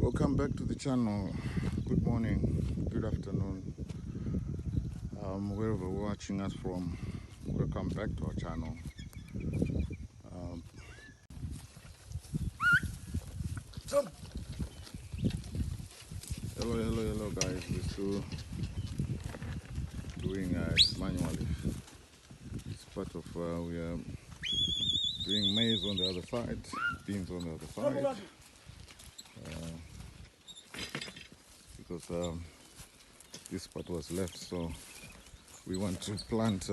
Welcome back to the channel. Good morning, good afternoon, wherever you're watching us from. Welcome back to our channel. Hello guys. We're still doing it manually. It's part of we are doing maize on the other side, beans on the other side. Because this part was left, so we want to plant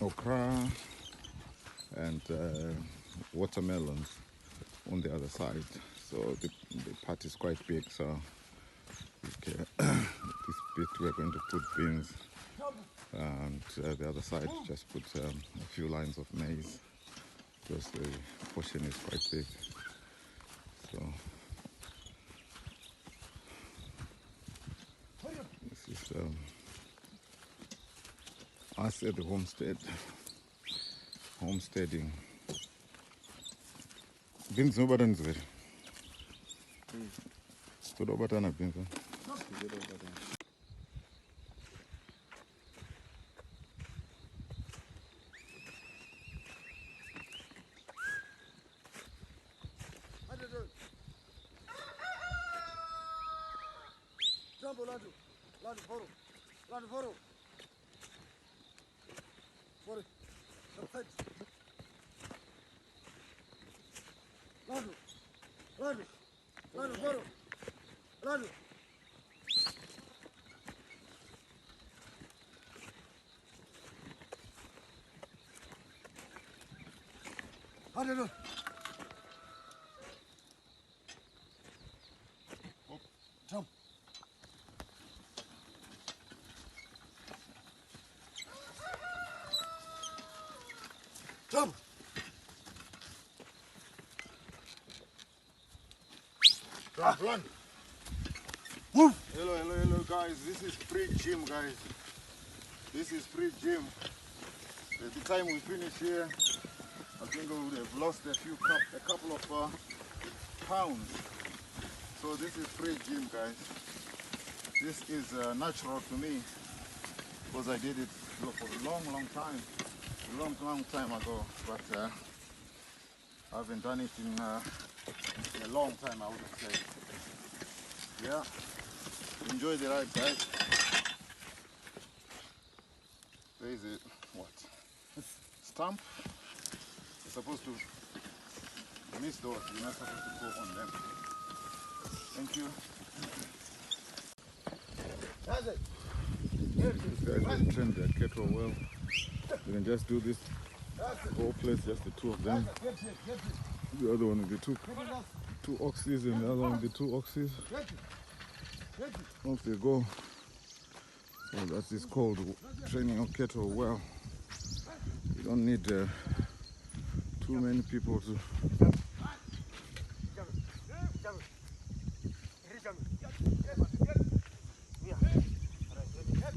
okra and watermelons on the other side. So the part is quite big, so this bit we're going to put beans, and the other side just put a few lines of maize because the portion is quite big. So this is us at the homesteading. Beans no buttons there. So no button beans. Jumbo lado foro. Foro. Perfect. Lado foro. Lado. Hadi. Jump. Jump. Run. Move. Hello guys. This is pre-gym, guys. This is pre-gym. At the time we finish here, I think we would have lost a couple of pounds. So this is pre-gym, guys. This is natural to me because I did it for a long time ago, but I haven't done it in a long time, I would say. Yeah, enjoy the ride, guys. There is a stump. You're supposed to miss those. You're not supposed to go on them. Thank you. These guys have trained their cattle well. You can just do this whole place, just the two of them. The other one with the two oxes, and the other one with the two oxes. Off they go. So that is called training your cattle well. You don't need too many people to.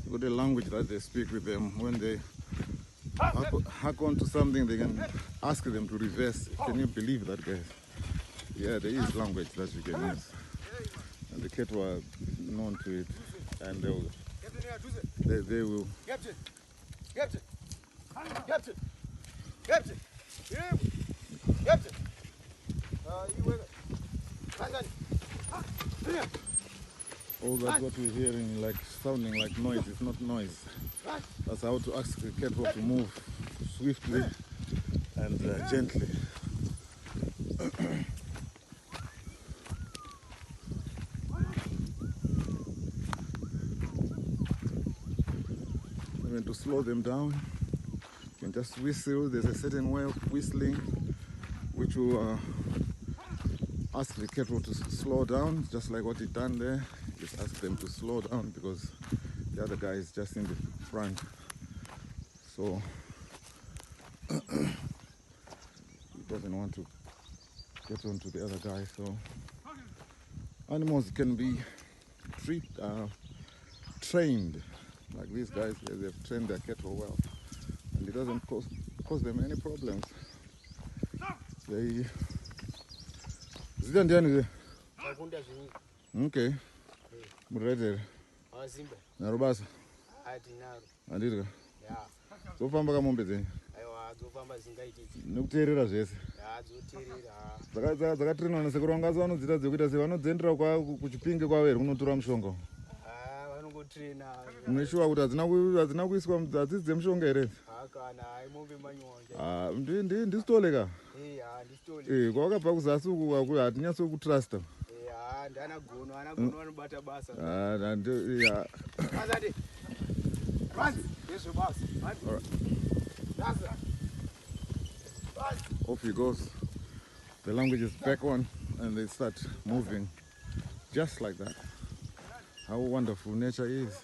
With the language that they speak with them, when they hack onto something, they can ask them to reverse. Can you believe that, guys? Yeah, there is language that you can use, and the cattle are known to it, and they will. All that what we're hearing, like sounding like noise, it's not noise. That's how to ask the cattle to move swiftly and gently. When to slow them down, you can just whistle. There's a certain way of whistling which will ask the cattle to slow down, just like what he done there. Just ask them to slow down because the other guy is just in the front. So he doesn't want to get onto the other guy. So animals can be trained like these guys. They've trained their cattle well, and it doesn't cause them any problems. They Zita ndiani ke? Akunda zvinyika. Okay. Muredere. Awazimba. Narubasa. Atinaro. Andiri. Ya. Zofamba kamombe dzenyu. Aiwa dzofamba zingaiti. Nekuteerera zvese. Ya dzoteerera. Dzakatrainwa nasekuru vangu vanodzita dzekuita sei vanodzendera kuchipinge kwavo here kunotora mushonga. Vanongotraina. Muneshuwa kuti hadzina kuiswa hadzidzi dzemushonga here? Hakana aimombe manyuwa. Ndisitole ka? Ndisitole. Kwakabva kuzasi uku hatinyatso kutrusta. Ndanagono vanobata basa. Azati. Ranzi, yeso basa. Off he goes. The language is back on and they start moving just like that. How wonderful nature is.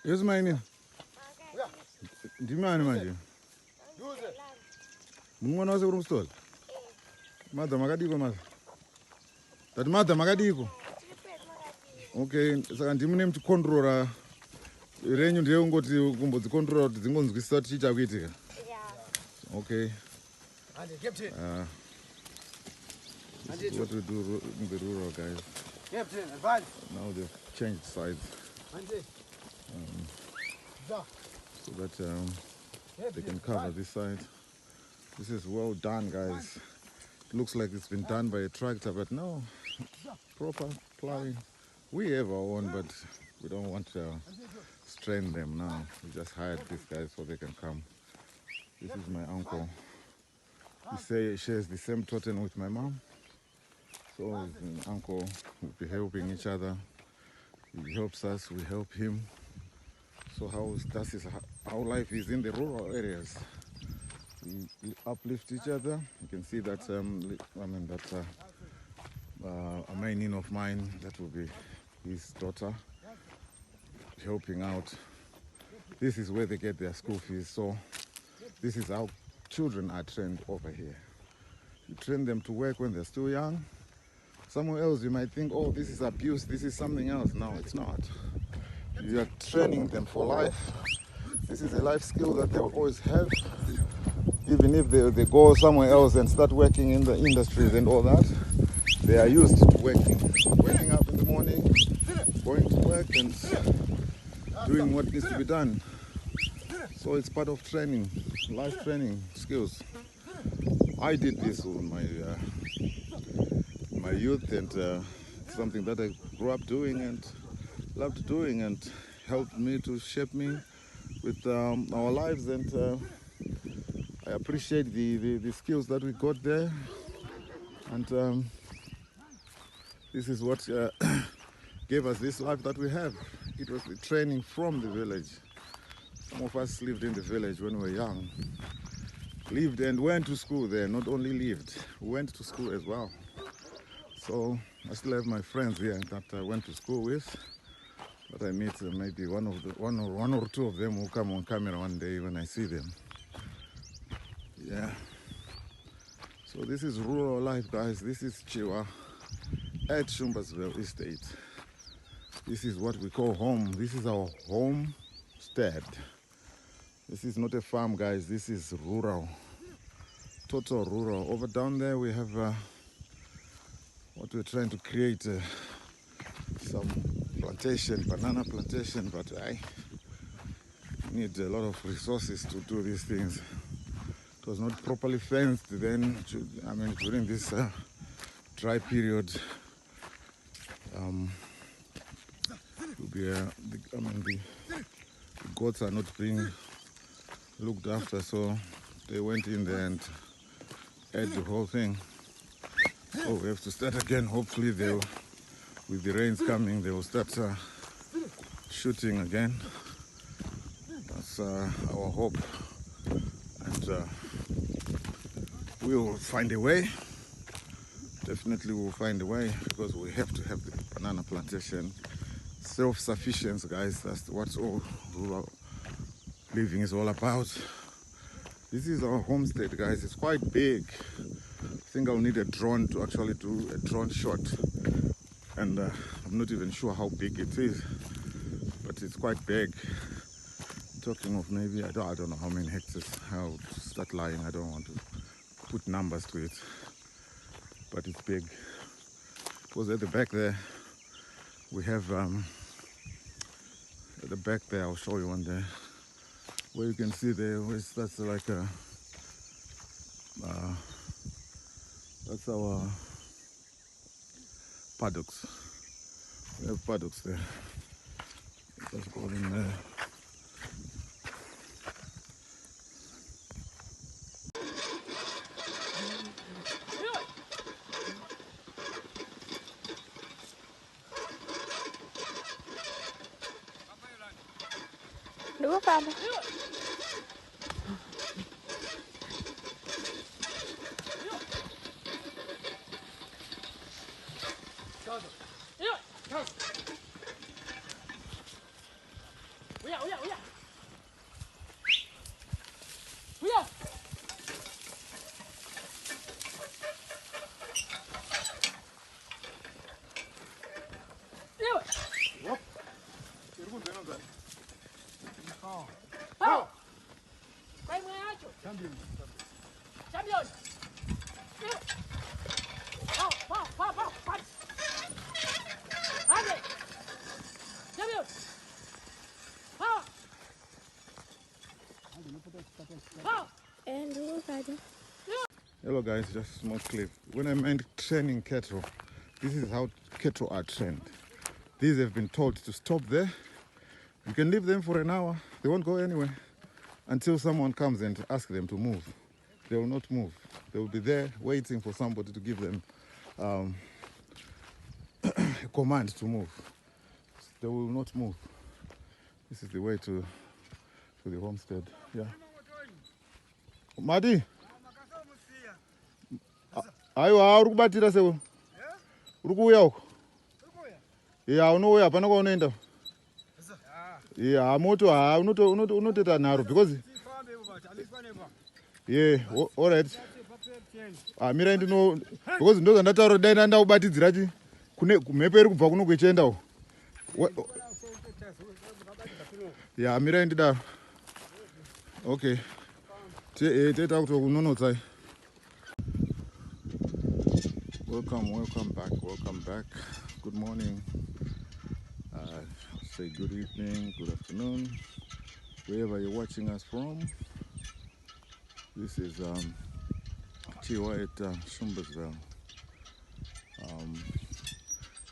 Yes, my name. Ndimani manje? Mwana wase uri mustoli? Madha makadiko madha? Tati madha makadiko? Okay, saka ndimune muchikontrora renyu ndiye ungoti kumbodzikontrora kuti dzingonzwisisa kuti chii chakuitika? Okay. This is what we do in the rural, guys. Captain, advance. Now they've changed sides so that they can cover this side. This is well done, guys. It looks like it's been done by a tractor, but no, proper plowing. We have our own, but we don't want to strain them now. We just hired these guys so they can come. This is my uncle. He shares the same totem with my mom. So he's an uncle, we'll be helping each other. He helps us, we help him. So that is how life is in the rural areas. We uplift each other. You can see that, a main of mine, that will be his daughter, helping out. This is where they get their school fees. So this is how children are trained over here. You train them to work when they're still young. Somewhere else you might think, oh, this is abuse, this is something else. No, it's not. You are training them for life. This is a life skill that they will always have. Even if they go somewhere else and start working in the industries and all that, they are used to working. Waking up in the morning, going to work and doing what needs to be done. So it's part of training, life training skills. I did this in my youth, and it's something that I grew up doing and loved doing, and helped me to shape me with our lives. And I appreciate the skills that we got there. And this is what gave us this life that we have. It was the training from the village. Some of us lived in the village when we were young. Lived and went to school there. Not only lived, went to school as well. So I still have my friends here that I went to school with. But I meet maybe one or two of them will come on camera one day when I see them. Yeah. So this is rural life, guys. This is Chiwa at Shumbasville Estate. This is what we call home. This is our homestead. This is not a farm, guys. This is rural. Total rural. Over down there we have what we're trying to create, some plantation, banana plantation, but I need a lot of resources to do these things. It was not properly fenced then, during this dry period. The goats are not being looked after, so they went in there and ate the whole thing. So we have to start again. Hopefully with the rains coming, they will start shooting again. That's our hope. And we will find a way. Definitely we'll find a way, because we have to have the banana plantation. Self-sufficiency, guys, that's what all rural living is all about. This is our homestead, guys. It's quite big. I think I'll need a drone to actually do a drone shot, and I'm not even sure how big it is, but it's quite big. Talking of maybe, I don't know how many hectares. I'll start lying. I don't want to put numbers to it, but it's big. Because at the back there we have at the back there, I'll show you one day, where you can see there, that's like a that's our paddocks. We have paddocks there. Let's go in there. Đúng không? Hello guys, just a small clip. When I meant training cattle, this is how cattle are trained. These have been told to stop there. You can leave them for an hour. They won't go anywhere until someone comes and asks them to move. They will not move. They will be there waiting for somebody to give them a command to move. They will not move. This is the way to the homestead. Yeah. Madi. Aiwa, uri kubatira sewe. Uri kuuya uko. Ya, unouya hapana kwaunoenda. Yeah, moto unotoita nharo because yeah, all right. Mira ndino because ndo zvandataura dai ndandakubatidzira chi kune mhepo iri kubva kuno kuchienda uko. Yeah, mira ndidaro. Okay. Teta kuti kunonotsai. Welcome back. Good morning. Say good evening, good afternoon, wherever you're watching us from. This is Chiwa at Shumbersville.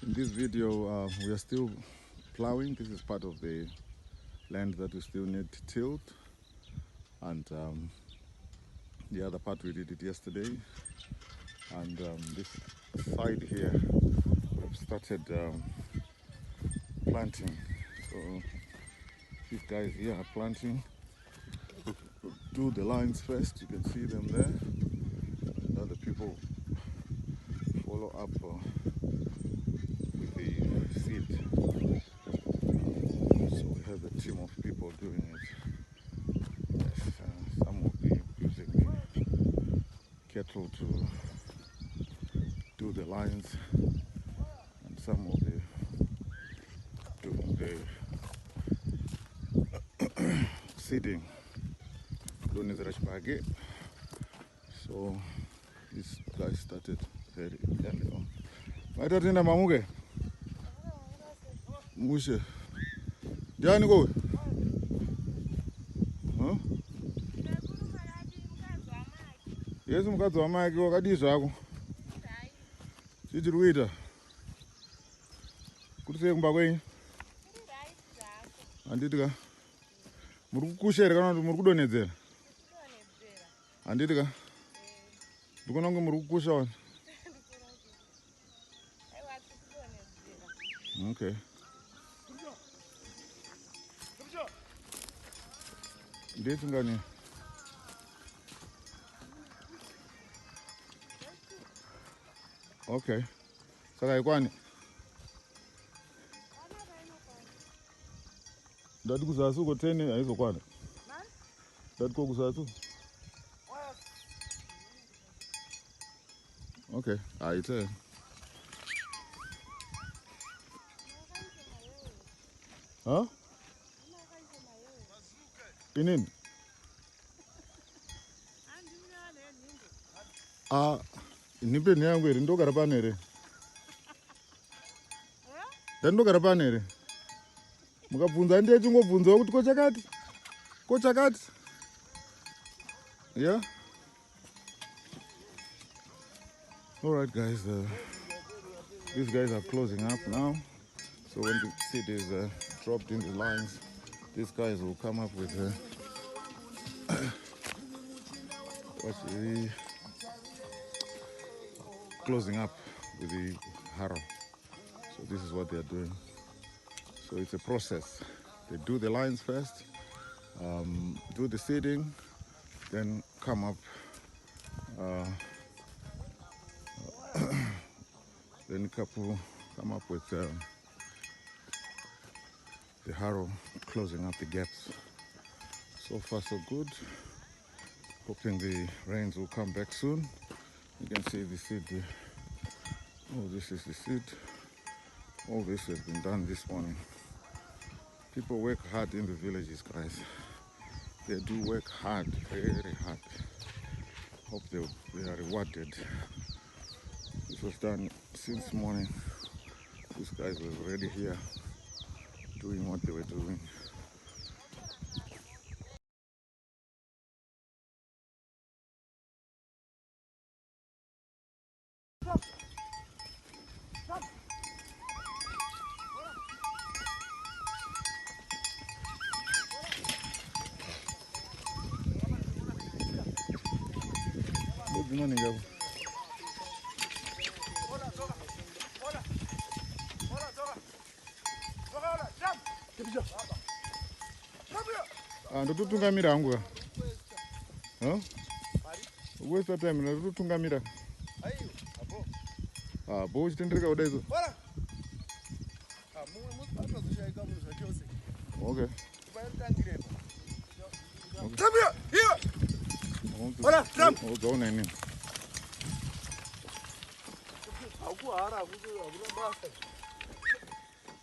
In this video, we are still plowing. This is part of the land that we still need tilled, and the other part we did it yesterday. And this side here, we've started planting. So these guys here are planting. Do the lines first, you can see them there. And other people follow up with the seed. So we have a team of people doing it. Yes, some will be using the cattle to do the lines, and some will be doing the seeding. So these guys started very early on. Maitatinda mamuke mushe ndiani kowe yesu mukadzi wamake wakadii zvako chichiri kuita kuti sei kumba kwenyu handiti ka muri kukusha here kana kuti muri kudonhedzera handiti ka ndikuona kunge muri kukusha wani okay ndechingani okay saka ikwani ndati kuzasi uko 10 haizokwana That goes out too. Okay, it's a. Huh? In. Ah, nimbe nyangu iri ndogara pane ere. Ndandogara pane ere. Mukabvunza ndiye chingobvunzawo kuti kochakati. Kochakati. Yeah. All right, guys. These guys are closing up now. So when the seed is dropped in the lines, these guys will come up with closing up with the harrow. So this is what they are doing. So it's a process. They do the lines first, do the seeding, then come up. Then couple come up with the harrow, closing up the gaps. So far so good. Hoping the rains will come back soon. You can see the seed here. Oh, this is the seed. All this has been done this morning. People work hard in the villages, guys. They do work hard, very hard. Hope they are rewarded. This was done since morning. These guys were already here doing what they were doing. Good morning, guys. Ndototungamira hangu waste time ndototungamira bo uchitendereka kuda izo okay ugaona inini Akuhara akuna basa.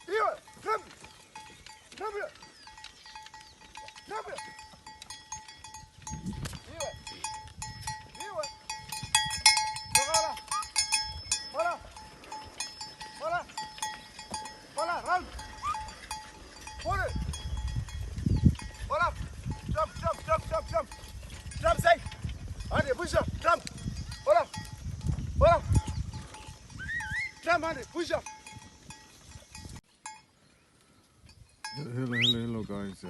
Iwe, come. Come here. Come here. Iwe. Iwe. Bora. Bora. Bora. Bora, run. Bora. Bora. Jump, jump, jump, jump, jump. Jump, say. Ande, push up. Jump. Bora. Bora. Jump, Ande, push up. Hello guys.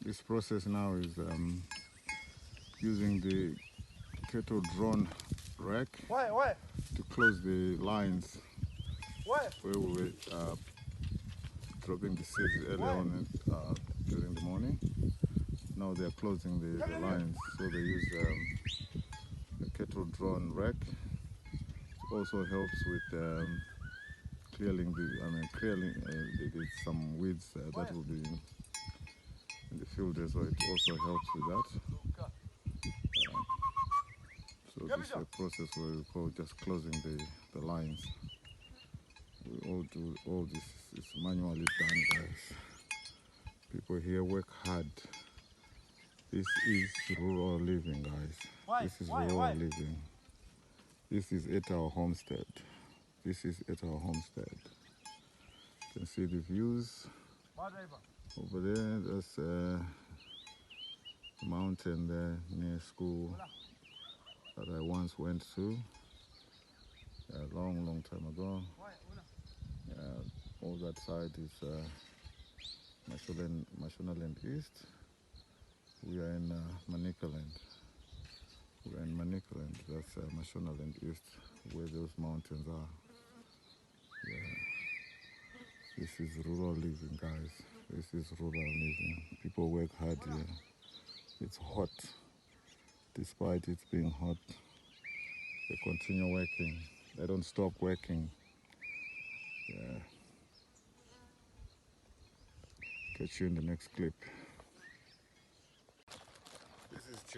This process now is using the cattle drone rack to close the lines where we were dropping the seeds earlier on during the morning. Now they are closing the lines, so they use the cattle drone rack. It also helps with clearing there's some weeds that will be in the field as well. It also helps with that. So this is a process where we call just closing the lines. We all do all this. It's manually done, guys. People here work hard. This is rural living, guys. This is rural living. This is at our homestead. This is at our homestead. You can see the views over there. That's a mountain there near school that I once went to a long time ago. All that side is Mashonaland East. We are in Manicaland. We are in Manicaland. That's Mashonaland East, where those mountains are. Yeah. This is rural living, guys. This is rural living. People work hard here. It's hot. Despite it being hot, they continue working. They don't stop working. Yeah. Catch you in the next clip.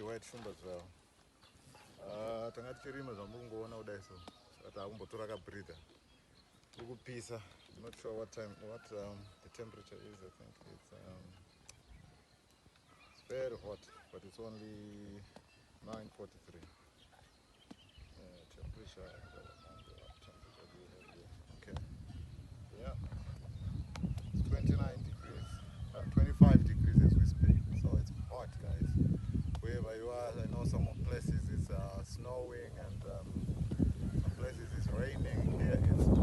white shumba zvavo. Tanga tichirima zvamungoona kudai so. Saka takumbotora kabreather. Kurikupisa. I'm not sure what the temperature is. I think it's very hot, but it's only 9:43. Temperature do you have here? Okay. Yeah. It's 29 degrees. 25 degrees as we speak. So it's hot, guys. Wherever you are, I know some places it's snowing and some places it's raining. Here it's